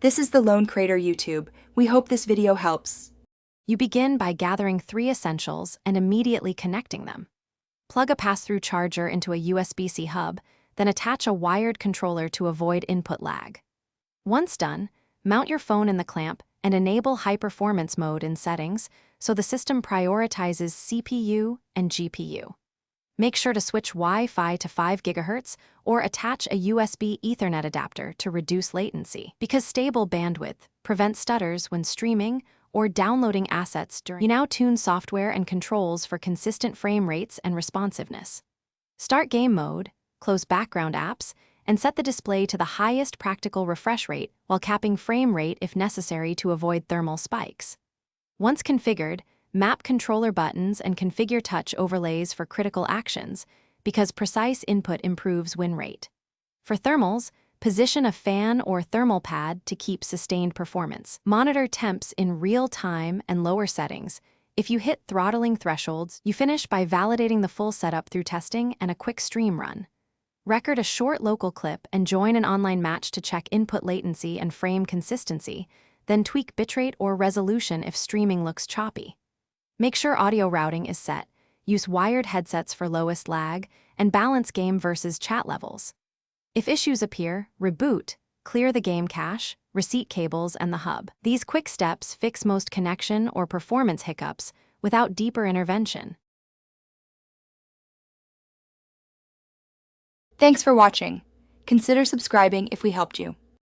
This is the Lone Crater YouTube. We hope this video helps. You begin by gathering 3 essentials and immediately connecting them. Plug a pass-through charger into a USB-C hub, then attach a wired controller to avoid input lag. Once done, mount your phone in the clamp and enable high-performance mode in settings so the system prioritizes CPU and GPU. Make sure to switch Wi-Fi to 5 GHz or attach a USB Ethernet adapter to reduce latency, because stable bandwidth prevents stutters when streaming or downloading assets during. You now tune software and controls for consistent frame rates and responsiveness. Start game mode, close background apps, and set the display to the highest practical refresh rate while capping frame rate if necessary to avoid thermal spikes. Once configured, map controller buttons and configure touch overlays for critical actions, because precise input improves win rate. For thermals, position a fan or thermal pad to keep sustained performance. Monitor temps in real time and lower settings. If you hit throttling thresholds, you finish by validating the full setup through testing and a quick stream run. Record a short local clip and join an online match to check input latency and frame consistency, then tweak bitrate or resolution if streaming looks choppy. Make sure audio routing is set, use wired headsets for lowest lag, and balance game versus chat levels. If issues appear, reboot, clear the game cache, receipt cables, and the hub. These quick steps fix most connection or performance hiccups without deeper intervention. Thanks for watching. Consider subscribing if we helped you.